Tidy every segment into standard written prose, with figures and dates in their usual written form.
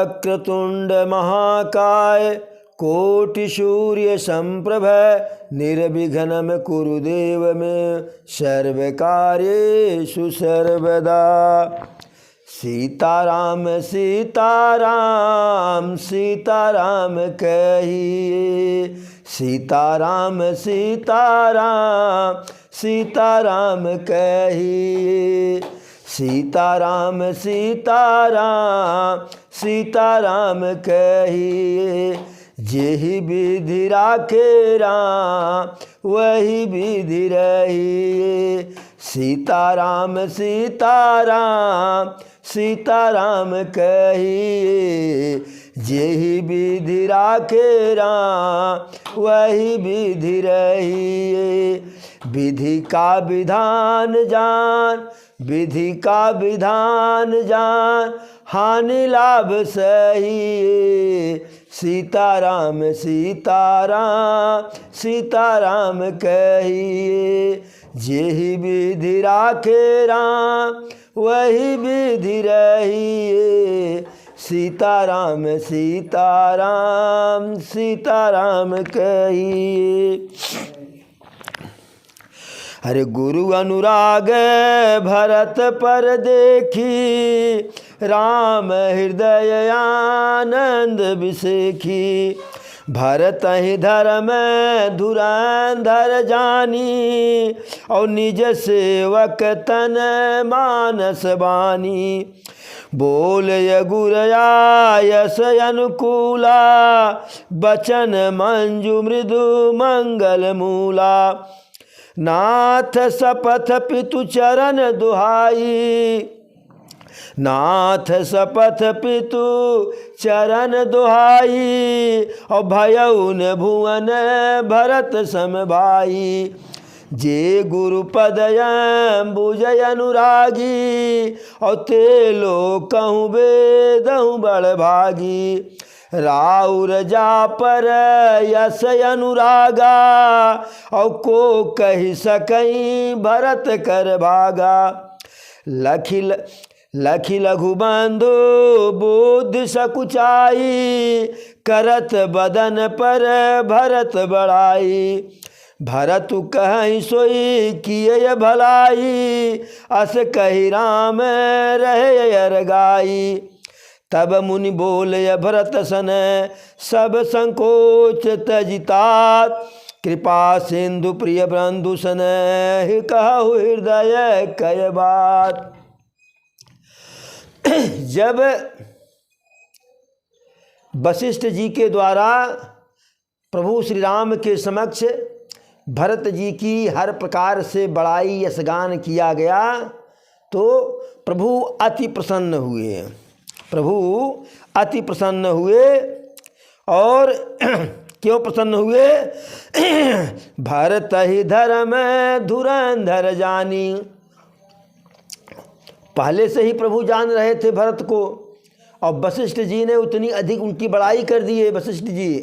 वक्रतुंड महाकाय कोटि सूर्य संप्रभ निर्विघ्नं कुरु देव मे सर्व कार्येषु सर्वदा। सीताराम सीताराम सीताराम कहिए, सीताराम सीताराम सीताराम कहिए, सीताराम सीताराम सीताराम कहिए। जेहि विधि राखे राम वही विधि रहिए, सीताराम सीताराम सीताराम कहिए। जेहि विधि राखे राम वही विधि रहिए। विधि का विधान जान विधि का विधान जान हानि लाभ सहिए, सीताराम सीताराम सीताराम कहिए। जेहि विधि राखे राम वही विधि रहिए, सीताराम सीताराम सीताराम कहिए। अरे गुरु अनुराग भरत पर देखी, राम हृदय आनंद विसेखी। भरत ही धर्म धुरंधर जानी, और निज सेवक तन मानस बानी। बोलय गुरयायस अनुकूला, बचन मंजु मृदु मंगल मूला। नाथ सपथ पितु चरण दुहाई, नाथ सपथ पितु चरण दुहाई। और भयउन भुवन भरत सम भाई। जे गुरु पदयंबुज अनुरागी, और ते लोग कहूँ वेदहूँ बड़ भागी। राउर जा पर यस अनुरागा, और को कही सकई भरत कर भागा। लखी लघु बंधु बुद्धि सकुचाई, करत बदन पर भरत बड़ाई। भरत कहीं सोई किए भलाई, अस कही राम रहे अरगाई। तब मुनि बोले भरत सन सब संकोच तजितात, कृपा सिंधु प्रिय बंधु सन कहु हृदय कय बात। जब वशिष्ठ जी के द्वारा प्रभु श्री राम के समक्ष भरत जी की हर प्रकार से बड़ाई यशगान किया गया, तो प्रभु अति प्रसन्न हुए। प्रभु अति प्रसन्न हुए। और क्यों प्रसन्न हुए? भरत ही धर्म धुरंधर जानी। पहले से ही प्रभु जान रहे थे भरत को, और वशिष्ठ जी ने उतनी अधिक उनकी बड़ाई कर दी है वशिष्ठ जी।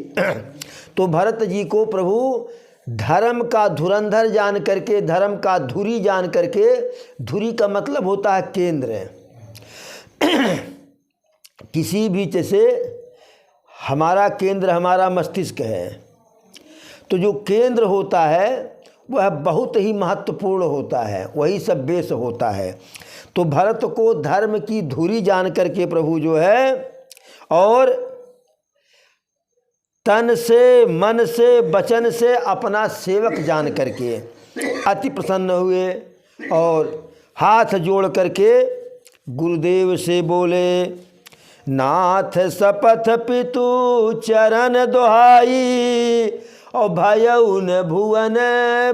तो भरत जी को प्रभु धर्म का धुरंधर जान करके, धर्म का धुरी जान करके, धुरी का मतलब होता है केंद्र। किसी भी जैसे हमारा केंद्र हमारा मस्तिष्क है, तो जो केंद्र होता है वह बहुत ही महत्वपूर्ण होता है, वही सब बेस होता है। तो भरत को धर्म की धुरी जान करके प्रभु जो है, और तन से मन से वचन से अपना सेवक जान करके अति प्रसन्न हुए। और हाथ जोड़ करके गुरुदेव से बोले, नाथ सपथ पितु चरण दोहाई, और भयउन भुवन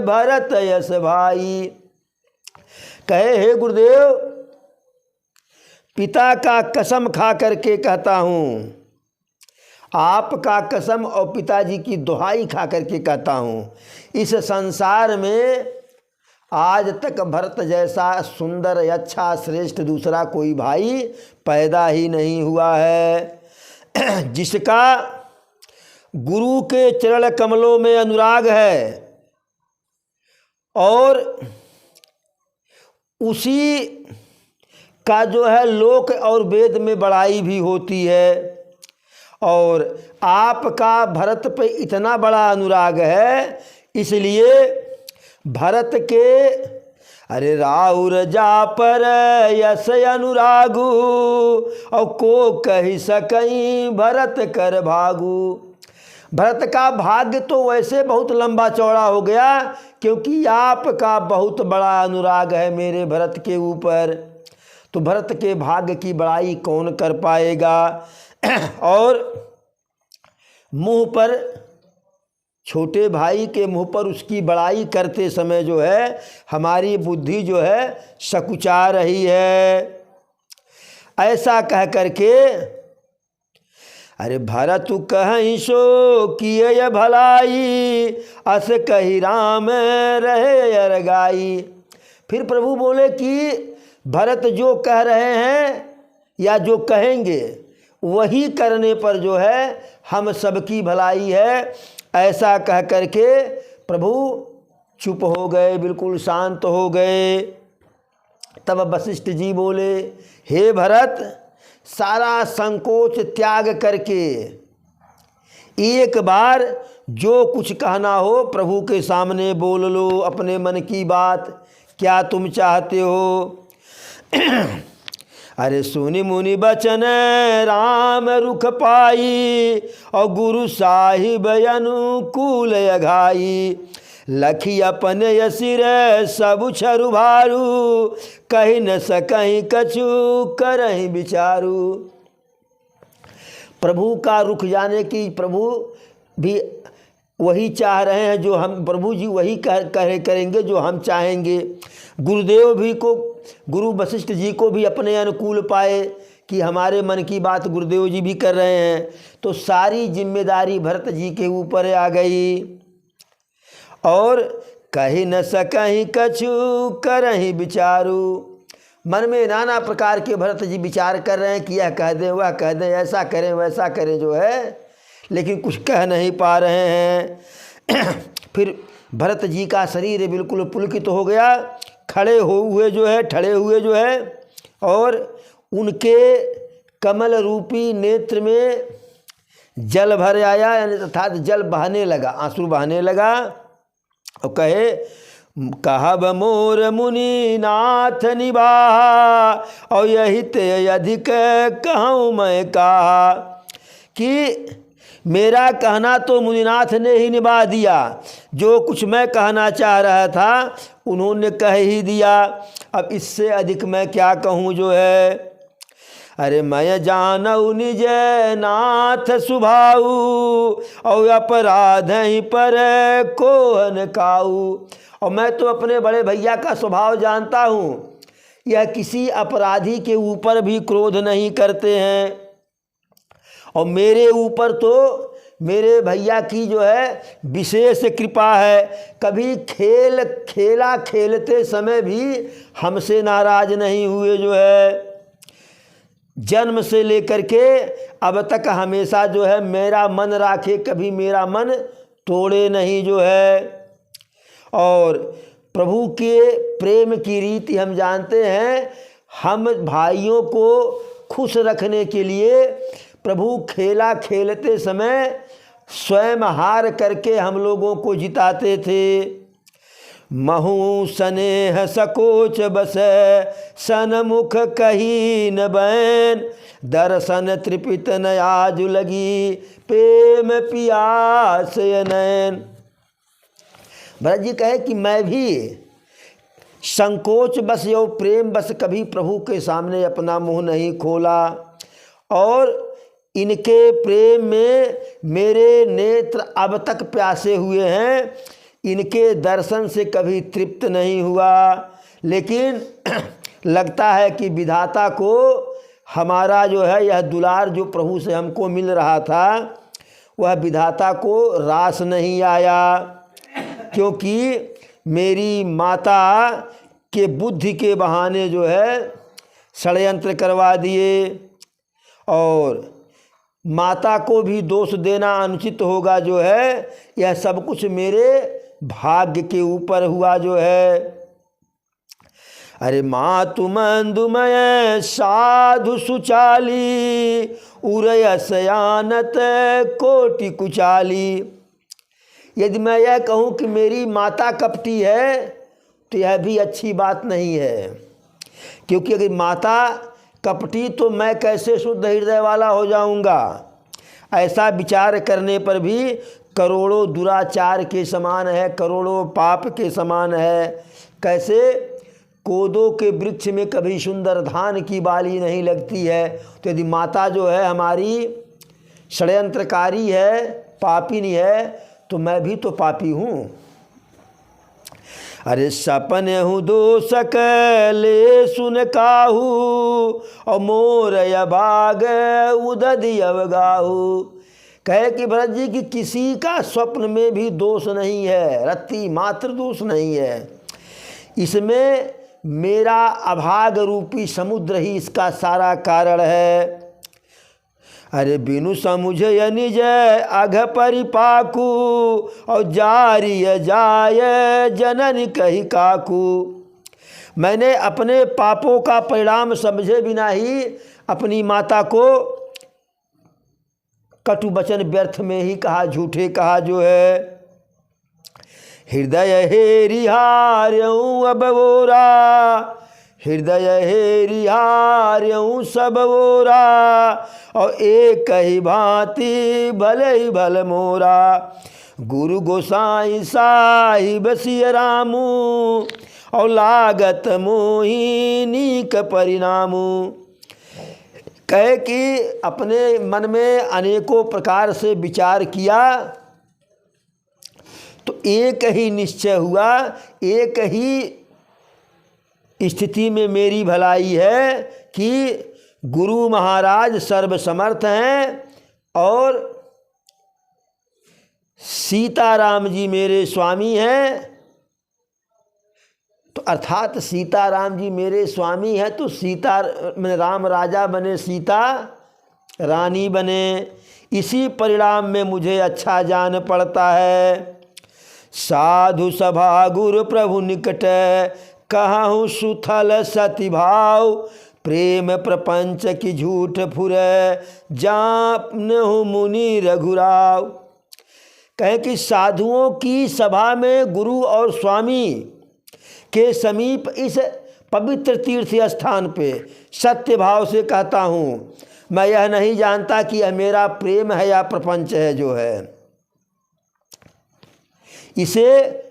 भरत यस भाई। कहे हे गुरुदेव, पिता का कसम खा करके कहता हूँ, आपका कसम और पिताजी की दुहाई खा करके कहता हूँ, इस संसार में आज तक भरत जैसा सुंदर अच्छा श्रेष्ठ दूसरा कोई भाई पैदा ही नहीं हुआ है। जिसका गुरु के चरण कमलों में अनुराग है, और उसी का जो है लोक और वेद में बड़ाई भी होती है। और आपका भरत पे इतना बड़ा अनुराग है, इसलिए भरत के अरे राउर जा पर यस अनुरागु और को कही सकई भरत कर भागु। भरत का भाग्य तो वैसे बहुत लंबा चौड़ा हो गया, क्योंकि आपका बहुत बड़ा अनुराग है मेरे भरत के ऊपर, तो भरत के भाग्य की बड़ाई कौन कर पाएगा। और मुंह पर, छोटे भाई के मुंह पर उसकी बड़ाई करते समय जो है हमारी बुद्धि जो है सकुचा रही है। ऐसा कह करके अरे भरत कहीं सो किए भलाई अस कही राम रहे अरगाई। फिर प्रभु बोले कि भरत जो कह रहे हैं या जो कहेंगे वही करने पर जो है हम सबकी भलाई है। ऐसा कह करके प्रभु चुप हो गए, बिल्कुल शांत हो गए। तब वशिष्ठ जी बोले, हे भरत, सारा संकोच त्याग करके एक बार जो कुछ कहना हो प्रभु के सामने बोल लो, अपने मन की बात, क्या तुम चाहते हो। अरे सुनि मुनि बचन राम रुख पाई और गुरु साहिब अनुकूल अघाई। लखी अपन यसिर सब छरु भारू कहीं न सकहीं कछु करहीं विचारू। प्रभु का रुख जाने की प्रभु भी वही चाह रहे हैं जो हम, प्रभु जी वही करेंगे जो हम चाहेंगे। गुरुदेव भी को, गुरु वशिष्ठ जी को भी अपने अनुकूल पाए कि हमारे मन की बात गुरुदेव जी भी कर रहे हैं, तो सारी जिम्मेदारी भरत जी के ऊपर आ गई। और कहीं न सकहीं कछु करहीं विचारू। मन में नाना प्रकार के भरत जी विचार कर रहे हैं कि यह कह दें, वह कह दें, ऐसा करें वैसा करें जो है, लेकिन कुछ कह नहीं पा रहे हैं। फिर भरत जी का शरीर बिल्कुल पुलकित हो गया, खड़े हुए जो है, ठड़े हुए जो है, और उनके कमल रूपी नेत्र में जल भर आया, यानी अर्थात जल बहने लगा, आंसू बहने लगा। और कहे, कहब मोर मुनि नाथ निभा और यही ते अधिक कहूँ मैं कहा। कि मेरा कहना तो मुनिनाथ ने ही निभा दिया, जो कुछ मैं कहना चाह रहा था उन्होंने कह ही दिया, अब इससे अधिक मैं क्या कहूँ जो है। अरे मैं जानऊ निज नाथ सुभाऊ और अपराध ही पर कोहन काऊ। और मैं तो अपने बड़े भैया का स्वभाव जानता हूँ, यह किसी अपराधी के ऊपर भी क्रोध नहीं करते हैं, और मेरे ऊपर तो मेरे भैया की जो है विशेष कृपा है। कभी खेला खेलते समय भी हमसे नाराज नहीं हुए जो है, जन्म से लेकर के अब तक हमेशा जो है मेरा मन राखे, कभी मेरा मन तोड़े नहीं जो है। और प्रभु के प्रेम की रीति हम जानते हैं, हम भाइयों को खुश रखने के लिए प्रभु खेला खेलते समय स्वयं हार करके हम लोगों को जिताते थे। महु स्नेह सकोच बस सनमुख कही न बैन दर्शन त्रिपित न आज लगी प्रेम पियास नैन। भरत जी कहे कि मैं भी संकोच बस यो प्रेम बस कभी प्रभु के सामने अपना मुंह नहीं खोला, और इनके प्रेम में मेरे नेत्र अब तक प्यासे हुए हैं, इनके दर्शन से कभी तृप्त नहीं हुआ। लेकिन लगता है कि विधाता को हमारा जो है यह दुलार जो प्रभु से हमको मिल रहा था, वह विधाता को रास नहीं आया, क्योंकि मेरी माता के बुद्धि के बहाने जो है षड्यंत्र करवा दिए, और माता को भी दोष देना अनुचित होगा जो है, यह सब कुछ मेरे भाग्य के ऊपर हुआ जो है। अरे मातु मंदुमय साधु सुचाली, उरयसयानत कोटि कुचाली। यदि मैं यह कहूँ कि मेरी माता कपटी है तो यह भी अच्छी बात नहीं है, क्योंकि अगर माता कपटी तो मैं कैसे शुद्ध हृदय वाला हो जाऊंगा। ऐसा विचार करने पर भी करोड़ों दुराचार के समान है, करोड़ों पाप के समान है। कैसे कोदो के वृक्ष में कभी सुंदर धान की बाली नहीं लगती है, तो यदि माता जो है हमारी षड्यंत्रकारी है, पापिनी है, तो मैं भी तो पापी हूँ। अरे सपन हूँ दो सकले सुन काहू, और मोर अभाग उदधि अवगाहू। कहे कि भरत जी की किसी का स्वप्न में भी दोष नहीं है, रत्ती मात्र दोष नहीं है। इसमें मेरा अभाग रूपी समुद्र ही इसका सारा कारण है। अरे बिनु समुझय निज अघ परिपाकू, और जारिय जाय जनन कही काकू। मैंने अपने पापों का परिणाम समझे बिना ही अपनी माता को कटु वचन व्यर्थ में ही कहा, झूठे कहा जो है। हृदय हेरि हार्यऊँ अब ओरा, हृदय हेरि हार्यऊँ सब ओरा, और एक ही भांति भले ही भल मोरा। गुरु गोसाई साहिब सिय रामू, और लागत मोही नीक परिणामू। कहे कि अपने मन में अनेकों प्रकार से विचार किया तो एक ही निश्चय हुआ, एक ही स्थिति में मेरी भलाई है कि गुरु महाराज सर्वसमर्थ हैं और सीताराम जी मेरे स्वामी हैं। तो अर्थात सीताराम जी मेरे स्वामी हैं तो सीता राम राजा बने, सीता रानी बने। इसी परिणाम में मुझे अच्छा जान पड़ता है। साधु सभा गुरु प्रभु निकट, कहूँ सुथल सति भाव। प्रेम प्रपंच की झूठ फुर, जान मुनि रघुराव। कहें कि साधुओं की सभा में गुरु और स्वामी के समीप इस पवित्र तीर्थ स्थान पे सत्य भाव से कहता हूँ, मैं यह नहीं जानता कि यह मेरा प्रेम है या प्रपंच है जो है। इसे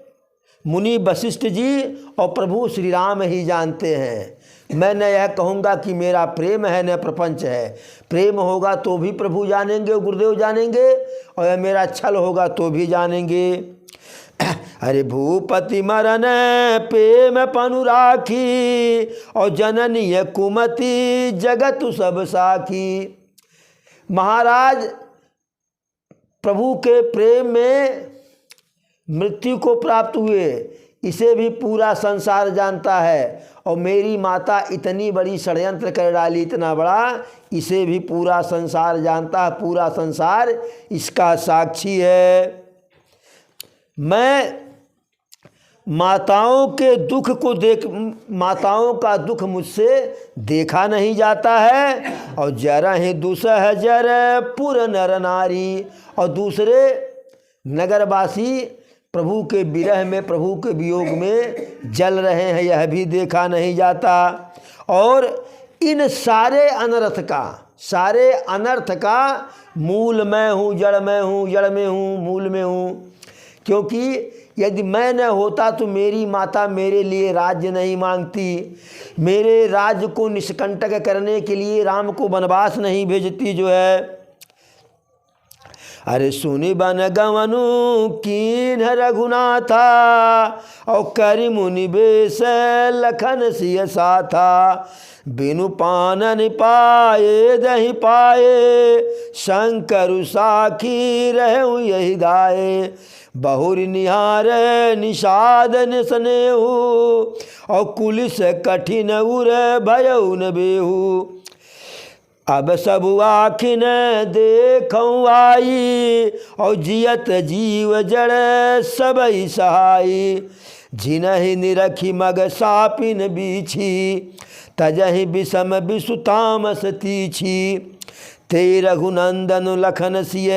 मुनि वशिष्ठ जी और प्रभु श्री राम ही जानते हैं। मैं न यह कहूँगा कि मेरा प्रेम है न प्रपंच है। प्रेम होगा तो भी प्रभु जानेंगे, गुरुदेव जानेंगे, और यह मेरा छल होगा तो भी जानेंगे। अरे भूपति मरन प्रेम पनु राखी, और जननी कुमति जगत सब साखी। महाराज प्रभु के प्रेम में मृत्यु को प्राप्त हुए, इसे भी पूरा संसार जानता है। और मेरी माता इतनी बड़ी षड्यंत्र कर डाली, इतना बड़ा, इसे भी पूरा संसार जानता है। पूरा संसार इसका साक्षी है। मैं माताओं के दुख को माताओं का दुख मुझसे देखा नहीं जाता है। और जरा ही दुसह जर पुर नर नारी, और दूसरे नगरवासी प्रभु के विरह में, प्रभु के वियोग में जल रहे हैं, यह भी देखा नहीं जाता। और इन सारे अनर्थ का मूल मैं हूँ, जड़ में हूँ, जड़ में हूँ, मूल में हूँ। क्योंकि यदि मैं न होता तो मेरी माता मेरे लिए राज्य नहीं मांगती, मेरे राज्य को निष्कंटक करने के लिए राम को वनवास नहीं भेजती जो है। अरे सुनि बन गवनु कीन रघुनाथा, और करि मुनि बेस लखन सिय साथा। बिनु पानन पाए दही पाए, शंकर साखी रहूँ यही गाए। बहुर निहार निषादन स्नेहु, और कुलिस कठिन उर भयउ न बेहू। अब सब आखिन देखऊँ आई, और जियत जीव जड़ सबई सहाई। जिनहि निरखी मग सापिन बीछी, तजहि विषम विसुतामस तीछी। ते रघुनंदन लखन सिय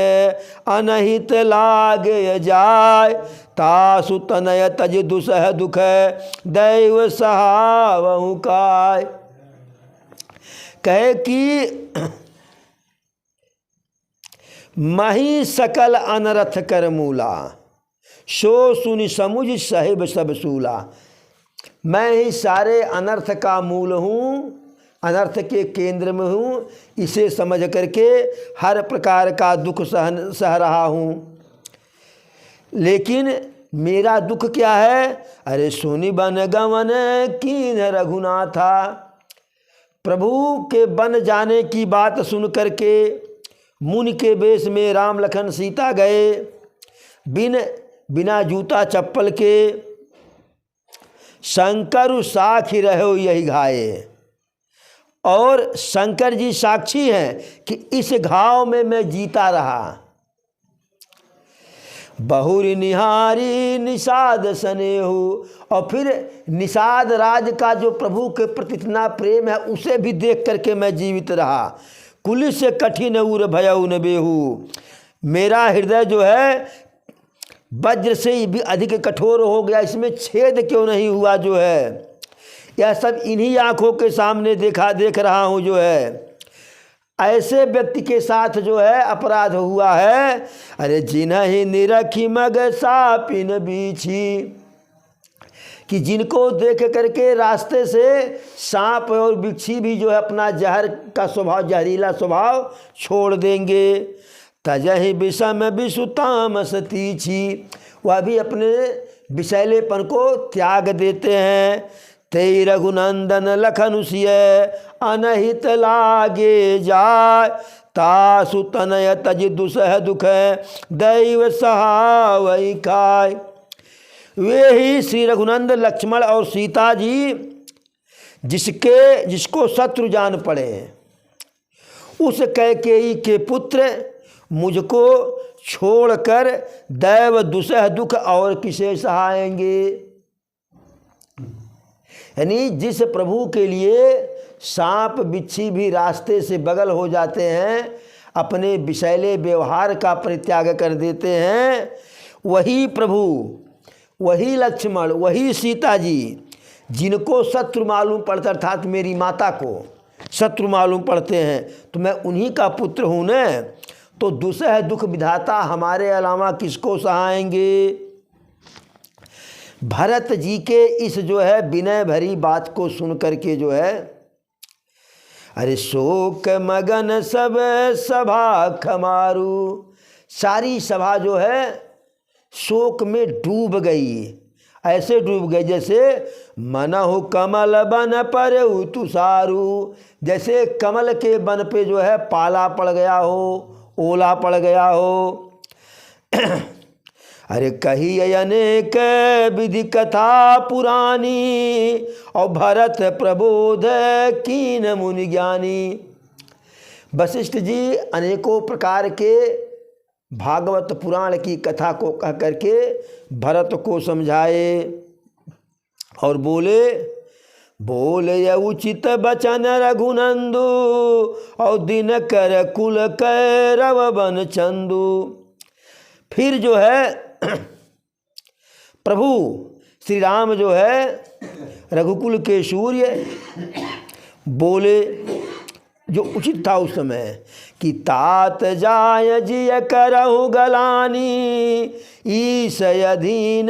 अनहित लागे जाय, तासु तनय तज दुसह दुख दैव सहावहु काय। कहे कि मही सकल अनरथ कर मूला, सो सुनि समुझ साहिब सब सूला। मैं ही सारे अनर्थ का मूल हूँ, अनर्थ के केंद्र में हूँ, इसे समझ करके हर प्रकार का दुख सह रहा हूँ। लेकिन मेरा दुख क्या है? अरे सुनि बन गवन कीन रघुनाथा। प्रभु के बन जाने की बात सुन करके मुनि के वेश में राम लखन सीता गए, बिना जूता चप्पल के। शंकर साखी रहो यही घाये, और शंकर जी साक्षी हैं कि इस घाव में मैं जीता रहा। बहुरी निहारी निषाद स्नेहु, और फिर निषाद राज का जो प्रभु के प्रति इतना प्रेम है उसे भी देख करके मैं जीवित रहा। कुलिस से कठिन उर भयउ न बेहू, मेरा हृदय जो है वज्र से भी अधिक कठोर हो गया, इसमें छेद क्यों नहीं हुआ जो है। यह सब इन्हीं आँखों के सामने देख रहा हूँ जो है। ऐसे व्यक्ति के साथ जो है अपराध हुआ है। अरे जिन्हि निरखी मग सापिन बीछी, कि जिनको देख करके रास्ते से सांप और बिच्छी भी जो है अपना जहर का स्वभाव, जहरीला स्वभाव छोड़ देंगे। तजहि विषम विसुतामस तीछी, वह भी अपने विषैलेपन को त्याग देते हैं। ते रघुनंदन लखन सिय अनहित लागे जाय, तासु तनय तज दुसह दुख दैव सहावई काय। वे ही श्री रघुनंद लक्ष्मण और सीता जी जिसको शत्रु जान पड़े, उस कैकेयी के पुत्र मुझको छोड़कर दैव दुसह दुख और किसे सहाएंगे। यानी जिस प्रभु के लिए सांप बिच्छी भी रास्ते से बगल हो जाते हैं, अपने विषैले व्यवहार का परित्याग कर देते हैं, वही प्रभु, वही लक्ष्मण, वही सीता जी जिनको शत्रु मालूम पड़ता, अर्थात मेरी माता को शत्रु मालूम पड़ते हैं, तो मैं उन्हीं का पुत्र हूँ न। तो दुसह दुख विधाता हमारे अलावा किसको सहाएंगे। भरत जी के इस जो है विनय भरी बात को सुन करके जो है, अरे शोक मगन सब सभा खमारू, सारी सभा जो है शोक में डूब गई। ऐसे डूब गई जैसे मनहु कमल बन पर तुषारू, जैसे कमल के बन पे जो है पाला पड़ गया हो, ओला पड़ गया हो। अरे कही अनेक विधि कथा पुरानी, और भरत प्रबोध कीन मुनि ज्ञानी। वशिष्ठ जी अनेकों प्रकार के भागवत पुराण की कथा को कह करके भरत को समझाए, और बोले उचित बचन रघुनंदु, और दिन कर कुल कैरव बन चंदु। फिर जो है प्रभु श्री राम जो है रघुकुल के सूर्य बोले जो उचित था उस समय, कि तात जाय जिय करहु गलानी, ईश अधीन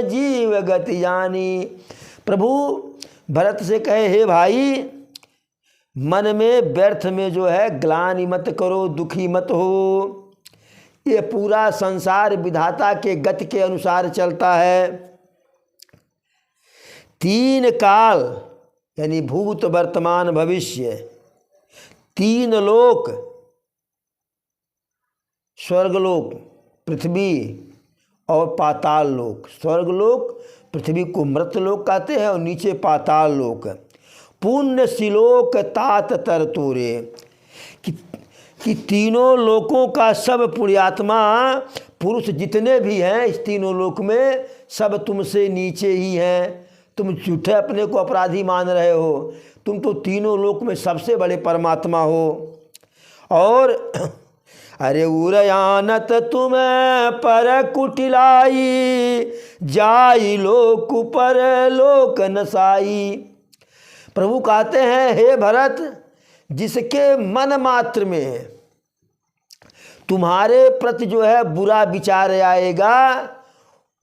जीव गति जानी। प्रभु भरत से कहे, हे भाई, मन में व्यर्थ में जो है ग्लानि मत करो, दुखी मत हो। ये पूरा संसार विधाता के गति के अनुसार चलता है। तीन काल यानी भूत वर्तमान भविष्य, तीन लोक, स्वर्गलोक, पृथ्वी और पाताल लोक। स्वर्गलोक पृथ्वी को मृतलोक कहते हैं, और नीचे पाताल लोक। पुण्य सिलोक तात तर तोरे, कि कि तीनों लोकों का सब पुण्यात्मा पुरुष जितने भी हैं इस तीनों लोक में सब तुमसे नीचे ही हैं। तुम झूठे अपने को अपराधी मान रहे हो, तुम तो तीनों लोक में सबसे बड़े परमात्मा हो। और अरे उरयानत तुम्हें पर कुटिलाई, जाई लोक पर लोक नसाई। प्रभु कहते हैं, हे भरत, जिसके मन मात्र में तुम्हारे प्रति जो है बुरा विचार आएगा,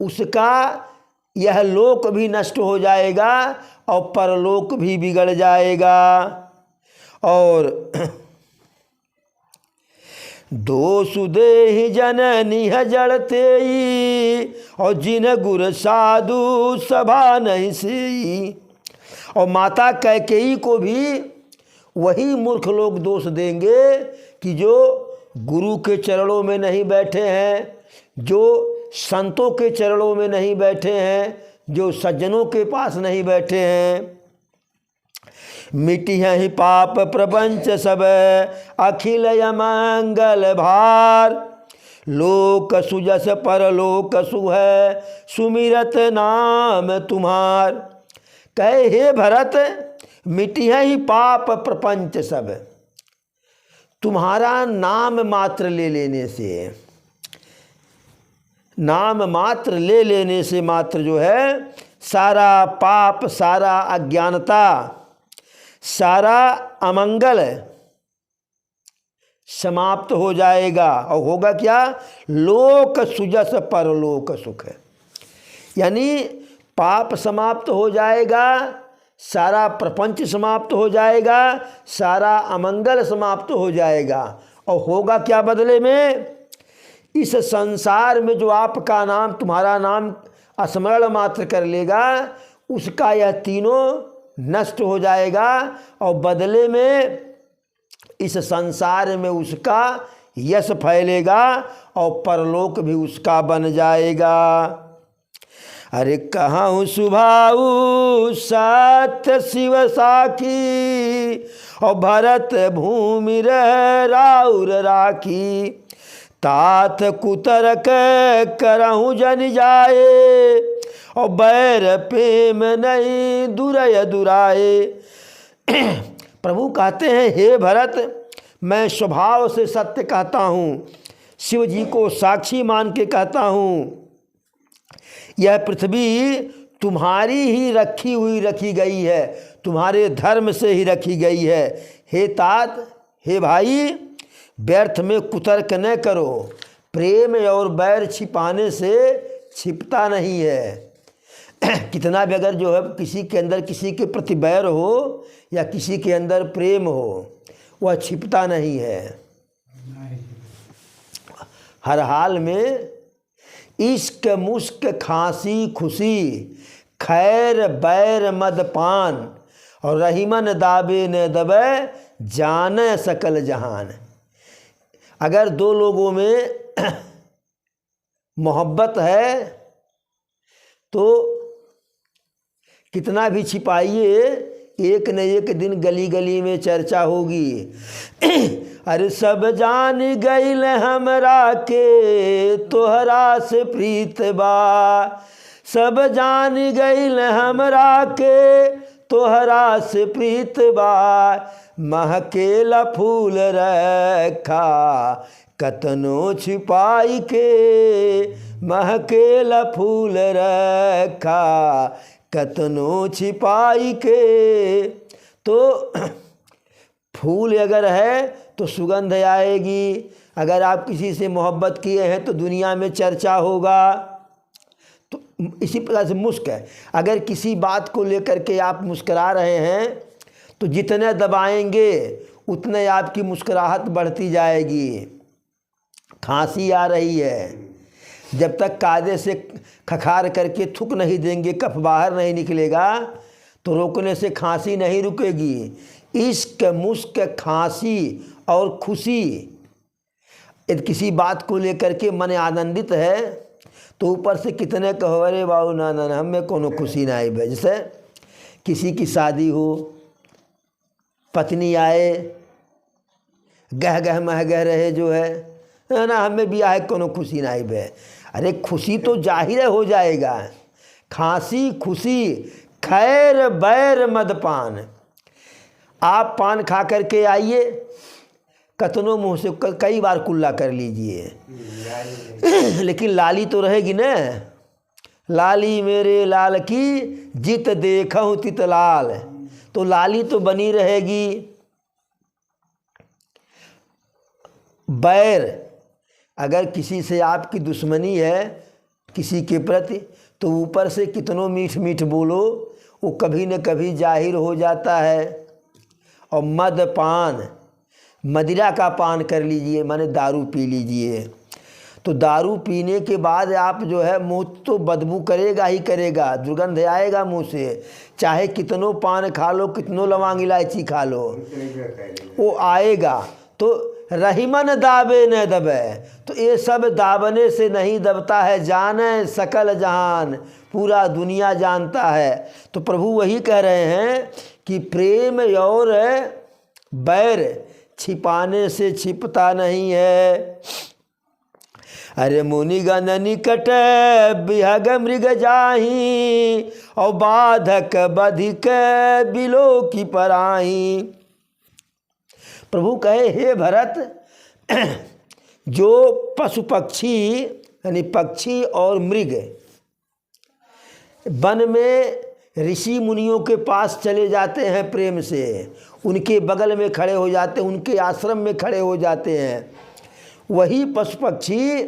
उसका यह लोक भी नष्ट हो जाएगा और परलोक भी बिगड़ जाएगा। और दोषु देहि जननी है जड़ते और जिन गुर साधु सभा नहीं सी। और माता कैकेयी को भी वही मूर्ख लोग दोष देंगे कि जो गुरु के चरणों में नहीं बैठे हैं, जो संतों के चरणों में नहीं बैठे हैं, जो सज्जनों के पास नहीं बैठे हैं। मिटी ही पाप प्रपंच सब अखिल अमंगल भार, लोक सुजस परलोक सुह सुमिरत नाम तुम्हार। कहे, हे भरत, मिटी ही पाप प्रपंच सब। तुम्हारा नाम मात्र ले लेने से, नाम मात्र ले लेने से मात्र जो है सारा पाप, सारा अज्ञानता, सारा अमंगल समाप्त हो जाएगा। और होगा क्या? लोक सुजस परलोक सुख। यानी पाप समाप्त हो जाएगा, सारा प्रपंच समाप्त हो जाएगा, सारा अमंगल समाप्त हो जाएगा। और होगा क्या बदले में? इस संसार में जो आपका नाम, तुम्हारा नाम स्मरण मात्र कर लेगा, उसका यह तीनों नष्ट हो जाएगा और बदले में इस संसार में उसका यश फैलेगा और परलोक भी उसका बन जाएगा। अरे कहूँ सुभाऊ सत्य शिव साखी और भरत भूमि राउर राखी, तात कुतरक करहूँ जन जाए और बैर प्रेम नहीं दुरय दुराए। प्रभु कहते हैं, हे भरत, मैं स्वभाव से सत्य कहता हूँ, शिव जी को साक्षी मान के कहता हूँ, यह पृथ्वी तुम्हारी ही रखी गई है, तुम्हारे धर्म से ही रखी गई है। हे तात, हे भाई, व्यर्थ में कुतर्क न करो, प्रेम और बैर छिपाने से छिपता नहीं है। कितना भी अगर जो है किसी के अंदर किसी के प्रति बैर हो या किसी के अंदर प्रेम हो, वह छिपता नहीं है। हर हाल में इश्क मुश्क खांसी खुशी, खैर बैर मद पान और रहीमन दाबे न दबे जाने सकल जहान। अगर दो लोगों में मोहब्बत है तो कितना भी छिपाइए, एक न एक दिन गली गली में चर्चा होगी। अरे सब जान गईल हमरा के तोहरा से प्रीत बा, सब जान गईल हमरा के तोहरा से प्रीत बा, महकेला फूल रखा कतनो छिपाई के, महकेला फूल रखा कतनो छिपाई के। तो फूल अगर है तो सुगंध आएगी, अगर आप किसी से मोहब्बत किए हैं तो दुनिया में चर्चा होगा। तो इसी प्रकार से मुस्क है, अगर किसी बात को लेकर के आप मुस्करा रहे हैं तो जितने दबाएंगे उतने आपकी मुस्कुराहट बढ़ती जाएगी। खांसी आ रही है, जब तक कायदे से खखार करके थूक नहीं देंगे, कफ बाहर नहीं निकलेगा, तो रोकने से खांसी नहीं रुकेगी। इश्क मुश्क खांसी और खुशी, यदि किसी बात को लेकर के मन आनंदित है तो ऊपर से कितने कहो, अरे बाबू ना ना ना, हमें कोनो खुशी ना आई। जैसे किसी की शादी हो, पत्नी आए गह गह मह गह रहे जो है ना, हमें भी आए कोनो खुशी ना बे। अरे खुशी तो जाहिर हो जाएगा, खांसी खुशी खैर बैर मदपान। आप पान खा करके आइए, कतनों मुँह से कई बार कुल्ला कर लीजिए, लेकिन लाली तो रहेगी न। लाली मेरे लाल की जित देखूं तित लाल, तो लाली तो बनी रहेगी। बैर, अगर किसी से आपकी दुश्मनी है किसी के प्रति, तो ऊपर से कितनों मीठ मीठ बोलो, वो कभी न कभी जाहिर हो जाता है। और मद पान, मदिरा का पान कर लीजिए, माने दारू पी लीजिए। तो दारू पीने के बाद आप जो है मुँह तो बदबू करेगा ही करेगा, दुर्गंध आएगा मुँह से, चाहे कितनों पान खा लो, कितनों लौंग इलायची खा लो, वो आएगा। तो रहीमन दाबे न दबे, तो ये सब दाबने से नहीं दबता है, जाने सकल जहान, पूरा दुनिया जानता है। तो प्रभु वही कह रहे हैं कि प्रेम और बैर छिपाने से छिपता नहीं है। अरे मुनिगण निकट बिहग मृग जाही, और बाधक बधिक बिलो की पराही। प्रभु कहे हे भरत, जो पशु पक्षी यानी पक्षी और मृग वन में ऋषि मुनियों के पास चले जाते हैं प्रेम से, उनके बगल में खड़े हो जाते हैं, उनके आश्रम में खड़े हो जाते हैं, वही पशु पक्षी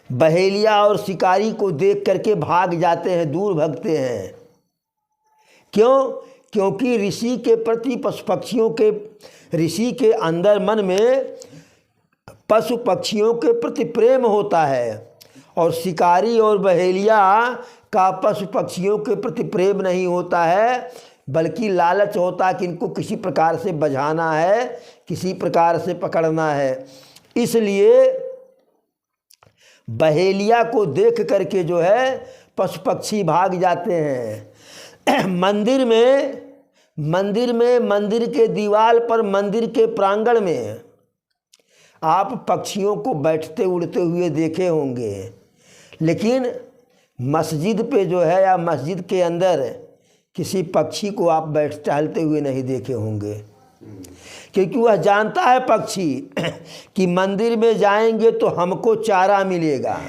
बहेलिया और शिकारी को देख करके भाग जाते हैं, दूर भागते हैं। क्यों? क्योंकि ऋषि के प्रति पशु पक्षियों के, ऋषि के अंदर मन में पशु पक्षियों के प्रति प्रेम होता है, और शिकारी और बहेलिया का पशु पक्षियों के प्रति प्रेम नहीं होता है, बल्कि लालच होता है कि इनको किसी प्रकार से बझाना है, किसी प्रकार से पकड़ना है। इसलिए बहेलिया को देख करके जो है पशु पक्षी भाग जाते हैं। मंदिर में मंदिर के दीवार पर, मंदिर के प्रांगण में आप पक्षियों को बैठते उड़ते हुए देखे होंगे, लेकिन मस्जिद पे जो है या मस्जिद के अंदर किसी पक्षी को आप बैठ टहलते हुए नहीं देखे होंगे, क्योंकि वह जानता है पक्षी कि मंदिर में जाएंगे तो हमको चारा मिलेगा।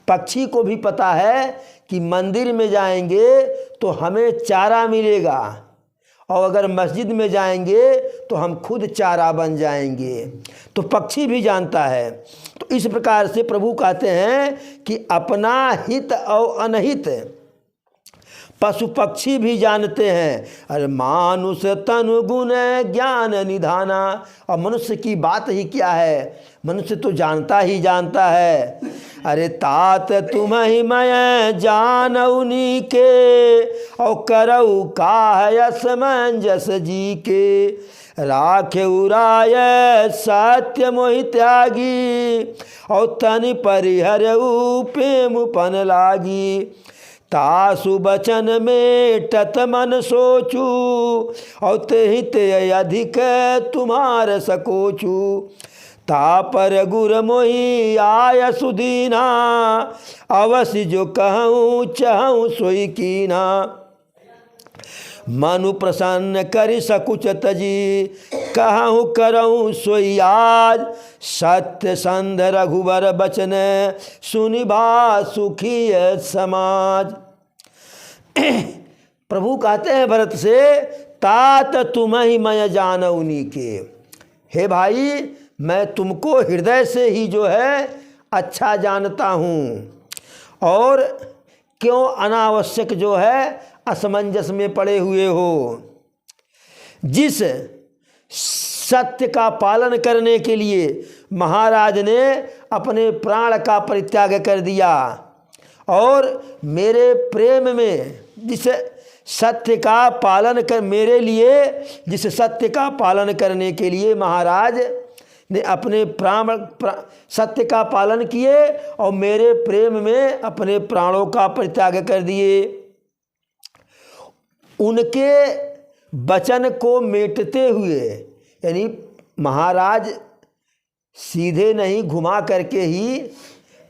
पक्षी को भी पता है कि मंदिर में जाएंगे तो हमें चारा मिलेगा, और अगर मस्जिद में जाएंगे तो हम खुद चारा बन जाएंगे। तो पक्षी भी जानता है। तो इस प्रकार से प्रभु कहते हैं कि अपना हित और अनहित पशु पक्षी भी जानते हैं। अरे मानुष तनु गुण ज्ञान निधाना, और मनुष्य की बात ही क्या है, मनुष्य तो जानता ही जानता है। अरे तात तुम ही मैं जानउनी के, और करऊ काह समंजस जी के, राखे उराय सत्य मोहि त्यागी, और तनि परिहर प्रेम पन लागी। तासु बचन में टत मन सोचू, और तेहि ते अधिक तुम्हार सकोचू। तापर गुर मोहि आय सुदीना, अवश्य जो कहूँ चाहूँ सोई कीना। मनु प्रसन्न करि सकुच तजी, कहूँ करऊँ सोई आज। सत्य संध रघुबर बचन, सुनिभा सुखी समाज। प्रभु कहते हैं भरत से, तात तुम ही मैं जानउनी के। हे भाई, मैं तुमको हृदय से ही जो है अच्छा जानता हूँ, और क्यों अनावश्यक जो है असमंजस में पड़े हुए हो। जिस सत्य का पालन करने के लिए महाराज ने अपने प्राण का परित्याग कर दिया, और मेरे प्रेम में जिस सत्य का पालन कर, मेरे लिए जिस सत्य का पालन करने के लिए महाराज ने अपने सत्य का पालन किए, और मेरे प्रेम में अपने प्राणों का परित्याग कर दिए। उनके वचन को मेटते हुए, यानी महाराज सीधे नहीं घुमा करके ही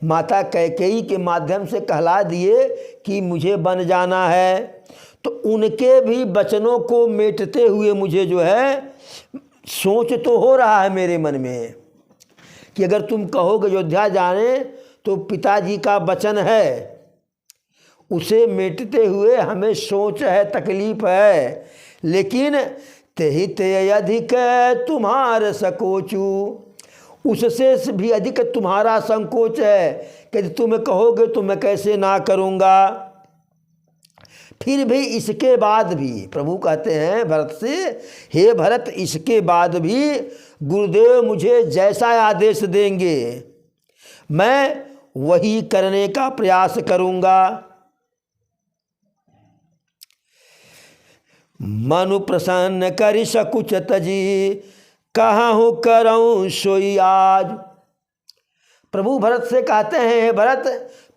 माता कैकेयी के माध्यम से कहला दिए कि मुझे बन जाना है। तो उनके भी वचनों को मेटते हुए मुझे जो है सोच तो हो रहा है मेरे मन में कि अगर तुम कहोगे अयोध्या जाने तो पिताजी का वचन है, उसे मेटते हुए हमें सोच है, तकलीफ है। लेकिन तेहि ते अधिक तुम्हार सकोचू, उससे भी अधिक तुम्हारा संकोच है कि तुम कहोगे तो मैं कैसे ना करूँगा। फिर भी इसके बाद भी प्रभु कहते हैं भरत से, हे भरत इसके बाद भी गुरुदेव मुझे जैसा आदेश देंगे मैं वही करने का प्रयास करूँगा। मनु प्रसन्न करि सकुच तजी, कहाँ करऊँ सोई आज। प्रभु भरत से कहते हैं, हे भरत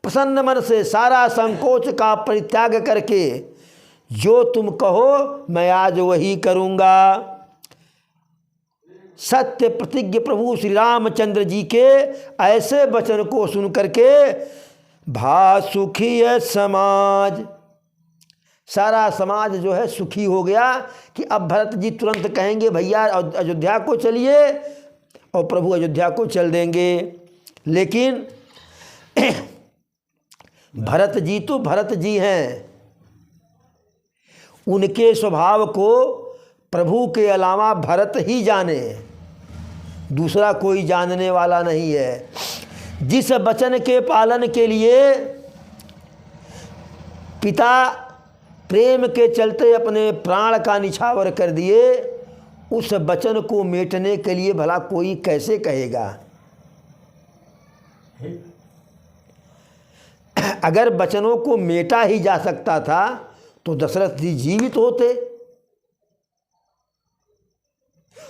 प्रसन्न मन से सारा संकोच का परित्याग करके जो तुम कहो मैं आज वही करूँगा। सत्य प्रतिज्ञ प्रभु श्री रामचंद्र जी के ऐसे वचन को सुन करके भा सुखी है समाज, सारा समाज जो है सुखी हो गया कि अब भरत जी तुरंत कहेंगे भैया अयोध्या को चलिए, और प्रभु अयोध्या को चल देंगे। लेकिन भरत जी तो भरत जी हैं, उनके स्वभाव को प्रभु के अलावा भरत ही जाने, दूसरा कोई जानने वाला नहीं है। जिस वचन के पालन के लिए पिता प्रेम के चलते अपने प्राण का निछावर कर दिए, उस वचन को मेटने के लिए भला कोई कैसे कहेगा। अगर वचनों को मेटा ही जा सकता था तो दशरथ जी जीवित होते,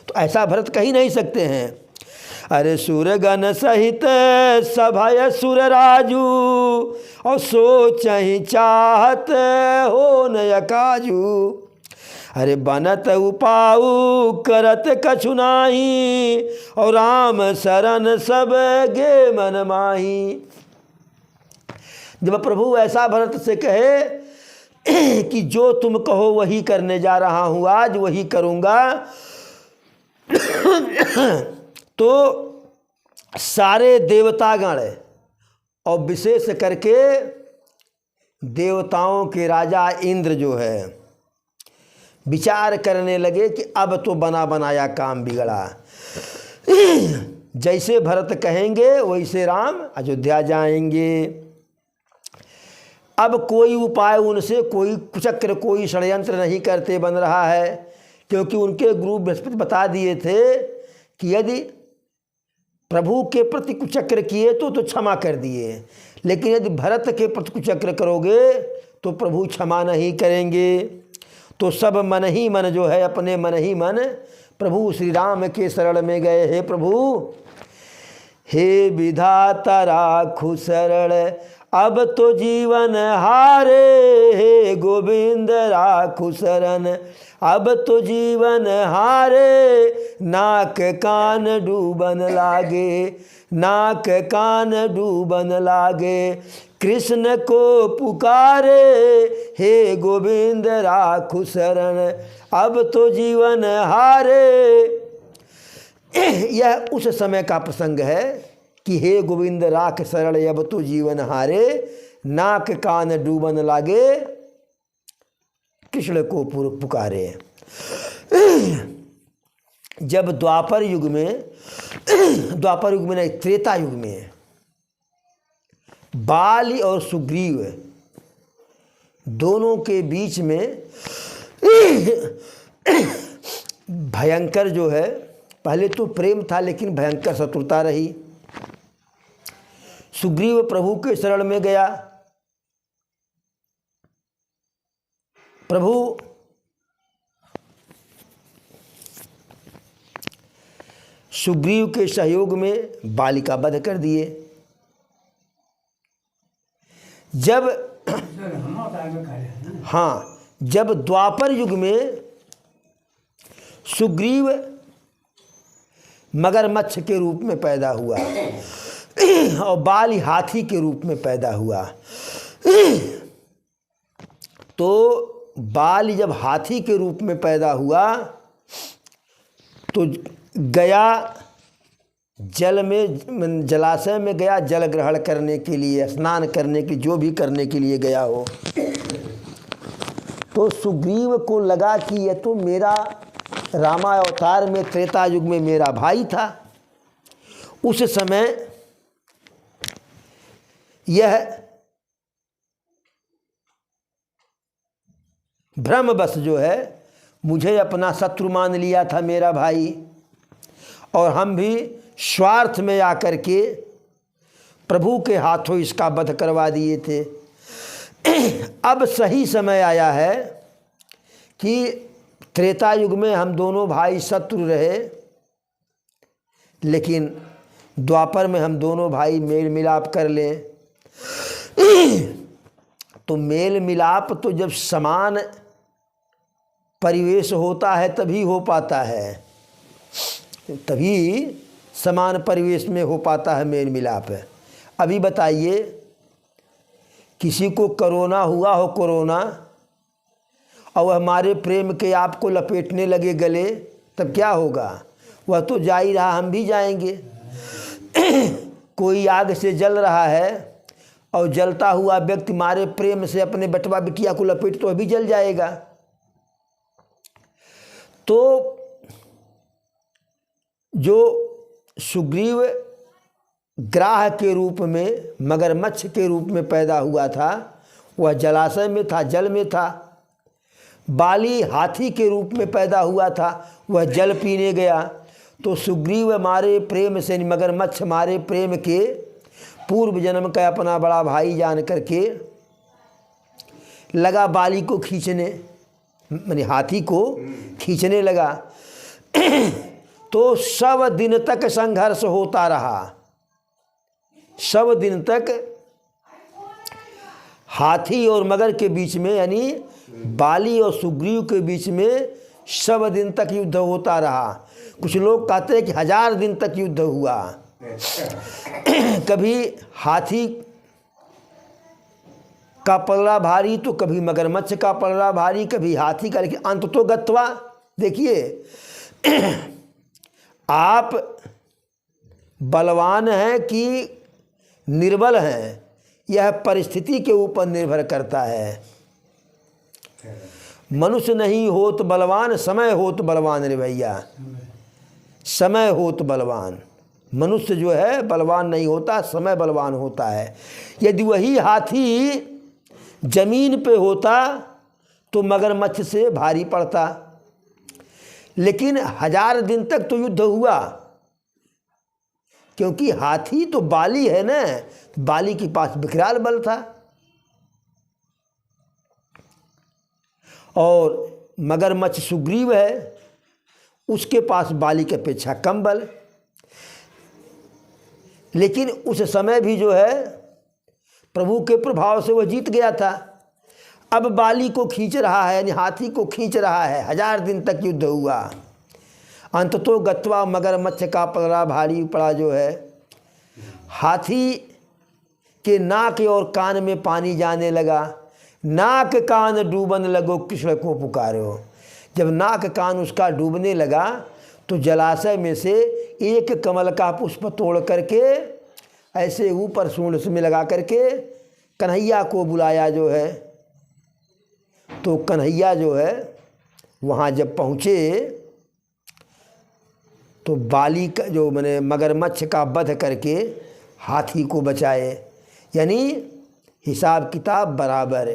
तो ऐसा भरत कह ही नहीं सकते हैं। अरे सुरगण सहित सभय सुर राजू, और सोच ही चाहत हो नय काजू। अरे बनत उपाऊ करत कछु नाही, और राम शरण सब गे मन माही। जब प्रभु ऐसा भरत से कहे कि जो तुम कहो वही करने जा रहा हूँ, आज वही करूँगा, तो सारे देवतागण और विशेष करके देवताओं के राजा इंद्र जो है विचार करने लगे कि अब तो बना बनाया काम बिगड़ा। जैसे भरत कहेंगे वैसे राम अयोध्या जाएंगे। अब कोई उपाय उनसे, कोई कुचक्र, कोई षड्यंत्र नहीं करते बन रहा है, क्योंकि उनके गुरु बृहस्पति बता दिए थे कि यदि प्रभु के प्रति कुचक्र किए तो क्षमा कर दिए, लेकिन यदि भरत के प्रति कुचक्र करोगे तो प्रभु क्षमा नहीं करेंगे। तो सब मन ही मन जो है, अपने मन ही मन प्रभु श्री राम के शरण में गए। हे प्रभु, हे विधाता राखु शरण, अब तो जीवन हारे। हे गोविंद राखु शरण, अब तो जीवन हारे। नाक कान डूबन लागे, नाक कान डूबन लागे। कृष्ण को पुकारे, हे गोविंद राखु शरण, अब तो जीवन हारे। यह उस समय का प्रसंग है कि हे गोविंद राख शरण, अब तो जीवन हारे। नाक कान डूबन लागे, कृष्ण को पुकारे। जब द्वापर युग में नहीं, त्रेता युग में बाली और सुग्रीव दोनों के बीच में भयंकर जो है, पहले तो प्रेम था लेकिन भयंकर शत्रुता रही। सुग्रीव प्रभु के शरण में गया, प्रभु सुग्रीव के सहयोग में बाली का वध कर दिए। जब जब द्वापर युग में सुग्रीव मगरमच्छ के रूप में पैदा हुआ और बाली हाथी के रूप में पैदा हुआ। तो बाली जब हाथी के रूप में पैदा हुआ तो गया जल में, जलाशय में गया जल ग्रहण करने के लिए, स्नान करने की, जो भी करने के लिए गया हो। तो सुग्रीव को लगा कि यह तो मेरा रामावतार में त्रेता युग में मेरा भाई था। उस समय यह भ्रमवश जो है मुझे अपना शत्रु मान लिया था मेरा भाई, और हम भी स्वार्थ में आकर के प्रभु के हाथों इसका वध करवा दिए थे। अब सही समय आया है कि त्रेता युग में हम दोनों भाई शत्रु रहे, लेकिन द्वापर में हम दोनों भाई मेल मिलाप कर लें। तो मेल मिलाप तो जब समान परिवेश होता है तभी हो पाता है, तभी समान परिवेश में हो पाता है मेल मिलाप है। अभी बताइए, किसी को कोरोना हुआ हो, कोरोना, और हमारे प्रेम के आपको लपेटने लगे गले, तब क्या होगा? वह तो जा ही रहा, हम भी जाएंगे। कोई आग से जल रहा है और जलता हुआ व्यक्ति मारे प्रेम से अपने बटवा बिटिया को लपेट तो अभी जल जाएगा। तो जो सुग्रीव ग्राह के रूप में, मगरमच्छ के रूप में पैदा हुआ था, वह जलाशय में था, जल में था। बाली हाथी के रूप में पैदा हुआ था, वह जल पीने गया। तो सुग्रीव मारे प्रेम से, मगरमच्छ मारे प्रेम के पूर्व जन्म का अपना बड़ा भाई जान करके लगा बाली को खींचने, माने हाथी को खींचने लगा। तो 100 दिन तक संघर्ष होता रहा। 100 दिन तक हाथी और मगर के बीच में, यानी बाली और सुग्रीव के बीच में 100 दिन तक युद्ध होता रहा। कुछ लोग कहते हैं कि 1000 दिन तक युद्ध हुआ। कभी हाथी का पलड़ा भारी तो कभी मगरमच्छ का पलड़ा भारी, कभी हाथी का, लेकिन अंत तो गत्वा। देखिए, आप बलवान हैं कि निर्बल हैं, यह परिस्थिति के ऊपर निर्भर करता है। मनुष्य नहीं होत बलवान, समय होत बलवान रे भैया, समय होत बलवान। मनुष्य जो है बलवान नहीं होता, समय बलवान होता है। यदि वही हाथी जमीन पे होता तो मगरमच्छ से भारी पड़ता। लेकिन 1000 दिन तक तो युद्ध हुआ, क्योंकि हाथी तो बाली है ना, बाली के पास विकराल बल था और मगरमच्छ सुग्रीव है, उसके पास बाली के अपेक्षा कम बल। लेकिन उस समय भी जो है प्रभु के प्रभाव से वह जीत गया था। अब बाली को खींच रहा है, यानी हाथी को खींच रहा है। 1000 दिन तक युद्ध हुआ। अंत तो गत्वा मगरमच्छ का पलड़ा भारी पड़ा जो है। हाथी के नाक और कान में पानी जाने लगा। नाक कान डूबन लगो कृष्ण को पुकारो। जब नाक कान उसका डूबने लगा तो जलाशय में से एक कमल का पुष्प तोड़ करके ऐसे ऊपर सूंड में लगा करके कन्हैया को बुलाया जो है। तो कन्हैया जो है वहाँ जब पहुँचे तो बाली का जो मैंने मगरमच्छ का वध करके हाथी को बचाए। यानी हिसाब किताब बराबर,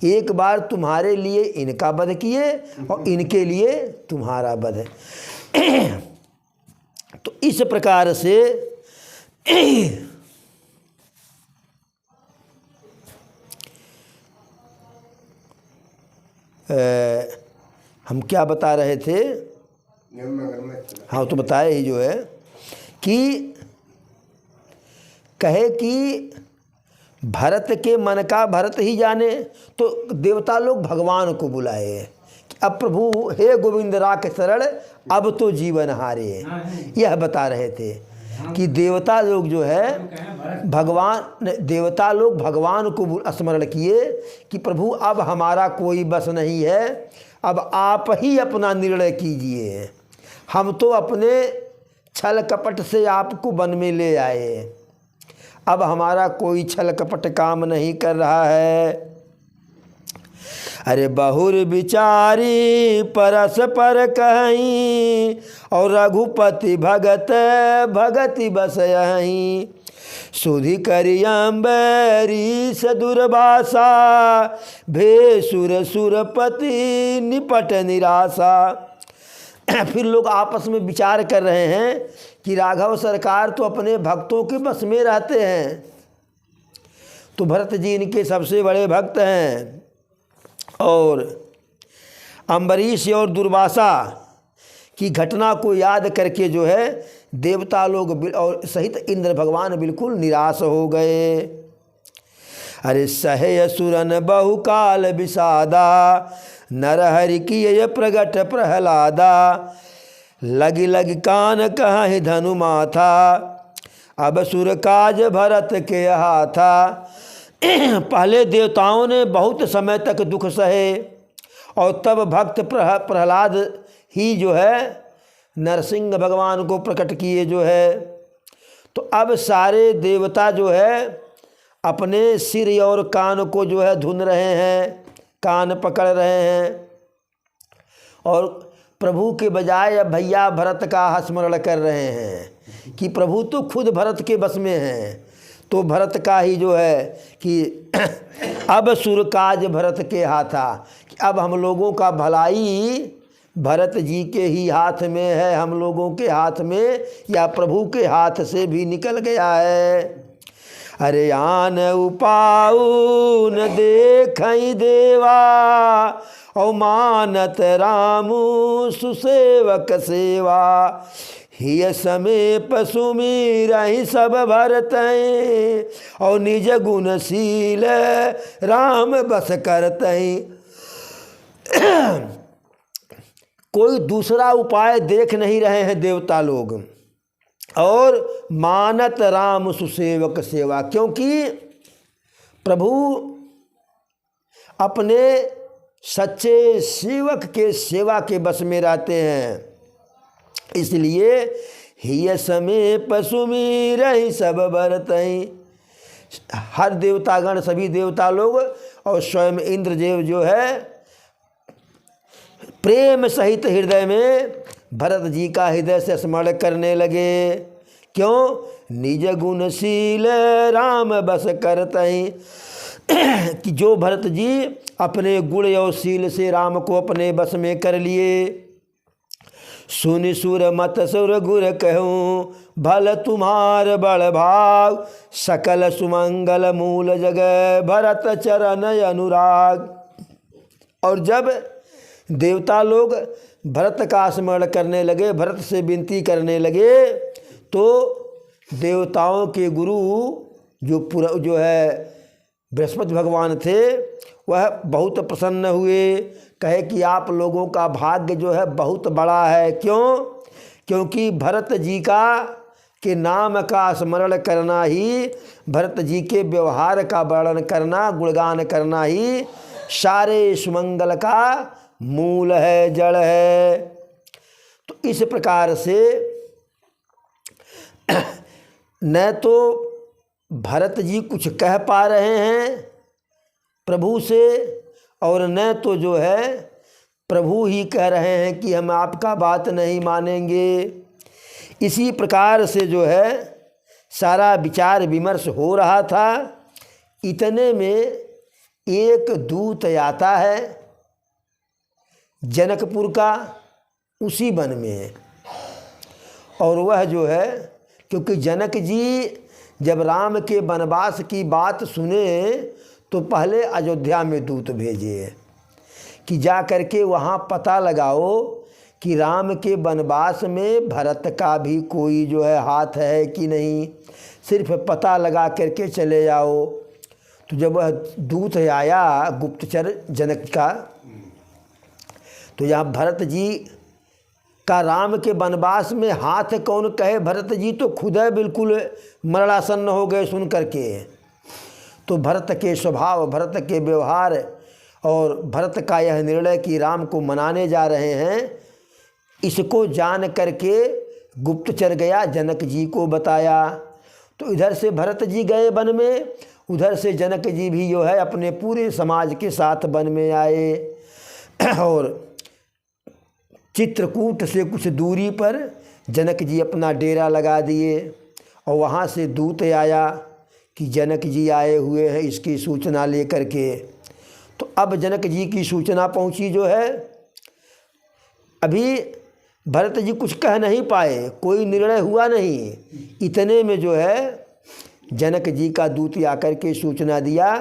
एक बार तुम्हारे लिए इनका वध किए और इनके लिए तुम्हारा वध। तो इस प्रकार से हम क्या बता रहे थे? हाँ, तो बताए ही जो है कि कहे कि भरत के मन का भरत ही जाने। तो देवता लोग भगवान को बुलाए, अब प्रभु हे गोविंद राख शरण अब तो जीवन हारे, यह बता रहे थे कि देवता लोग जो है देवता लोग भगवान को स्मरण किए कि प्रभु अब हमारा कोई बस नहीं है, अब आप ही अपना निर्णय कीजिए, हम तो अपने छल कपट से आपको वन में ले आए, अब हमारा कोई छल कपट काम नहीं कर रहा है। अरे बहुर विचारी परस्पर कहीं और रघुपति भगत भगति बस यहीं, सुधि करि अम्बरीश दुर्वासा भेसुर सुरपति निपट निराशा। फिर लोग आपस में विचार कर रहे हैं कि राघव सरकार तो अपने भक्तों के बस में रहते हैं, तो भरत जी इनके सबसे बड़े भक्त हैं, और अम्बरीश और दुर्वासा की घटना को याद करके जो है देवता लोग और सहित इंद्र भगवान बिल्कुल निराश हो गए। अरे सहे असुरन बहुकाल विषादा नरहरि किए प्रगट प्रहलादा, लगी लगी कान कहाँ धनु माथा अब सुर काज भरत के हाथा। पहले देवताओं ने बहुत समय तक दुख सहे और तब भक्त प्रहलाद ही जो है नरसिंह भगवान को प्रकट किए जो है, तो अब सारे देवता जो है अपने सिर और कान को जो है धुन रहे हैं, कान पकड़ रहे हैं, और प्रभु के बजाय अब भैया भरत का स्मरण कर रहे हैं कि प्रभु तो खुद भरत के बस में हैं, तो भरत का ही जो है कि अब सुर काज भरत के हाथा, कि अब हम लोगों का भलाई भरत जी के ही हाथ में है, हम लोगों के हाथ में या प्रभु के हाथ से भी निकल गया है। अरे आन उपाऊ न देखई देवा और मानत रामू सुसेवक सेवा, हिय समीप सुमीरहि सब भरतहि और निज गुणशील राम बस करतहि। कोई दूसरा उपाय देख नहीं रहे हैं देवता लोग, और मानत राम सुसेवक सेवा, क्योंकि प्रभु अपने सच्चे सेवक के सेवा के बस में रहते हैं, इसलिए हिय समीप सुमीरहि सब भरतहि। हर देवतागण सभी देवता लोग और स्वयं इंद्रदेव जो है प्रेम सहित हृदय में भरत जी का हृदय से स्मरण करने लगे। क्यों? निज गुणशील राम बस करतहि, कि जो भरत जी अपने गुण और शील से राम को अपने बस में कर लिए। सुनि सुर मत सुर गुर कहूँ भल तुम्हार बड़ भाग, सकल सुमंगल मूल जगह भरत चरण अनुराग। और जब देवता लोग भरत का स्मरण करने लगे, भरत से विनती करने लगे, तो देवताओं के गुरु जो है बृहस्पति भगवान थे, वह बहुत प्रसन्न हुए, कहे कि आप लोगों का भाग्य जो है बहुत बड़ा है। क्यों? क्योंकि भरत जी के नाम का स्मरण करना ही, भरत जी के व्यवहार का वर्णन करना, गुणगान करना ही सारे सुमंगल का मूल है, जड़ है। तो इस प्रकार से न तो भरत जी कुछ कह पा रहे हैं प्रभु से, और न तो जो है प्रभु ही कह रहे हैं कि हम आपका बात नहीं मानेंगे। इसी प्रकार से जो है सारा विचार विमर्श हो रहा था। इतने में एक दूत आता है जनकपुर का, उसी वन में, और वह जो है, क्योंकि जनक जी जब राम के वनवास की बात सुने तो पहले अयोध्या में दूत भेजे कि जा करके वहाँ पता लगाओ कि राम के वनवास में भरत का भी कोई जो है हाथ है कि नहीं, सिर्फ पता लगा करके चले जाओ। तो जब वह दूत आया गुप्तचर जनक का, तो यहाँ भरत जी का राम के वनवास में हाथ कौन कहे, भरत जी तो खुद है बिल्कुल मरणासन्न हो गए सुन करके। तो भरत के स्वभाव, भरत के व्यवहार और भरत का यह निर्णय कि राम को मनाने जा रहे हैं, इसको जान करके गुप्तचर गया जनक जी को बताया। तो इधर से भरत जी गए वन में, उधर से जनक जी भी जो है अपने पूरे समाज के साथ वन में आए। और चित्रकूट से कुछ दूरी पर जनक जी अपना डेरा लगा दिए और वहाँ से दूत आया कि जनक जी आए हुए हैं, इसकी सूचना लेकर के। तो अब जनक जी की सूचना पहुँची जो है, अभी भरत जी कुछ कह नहीं पाए, कोई निर्णय हुआ नहीं। इतने में जो है जनक जी का दूत आकर के सूचना दिया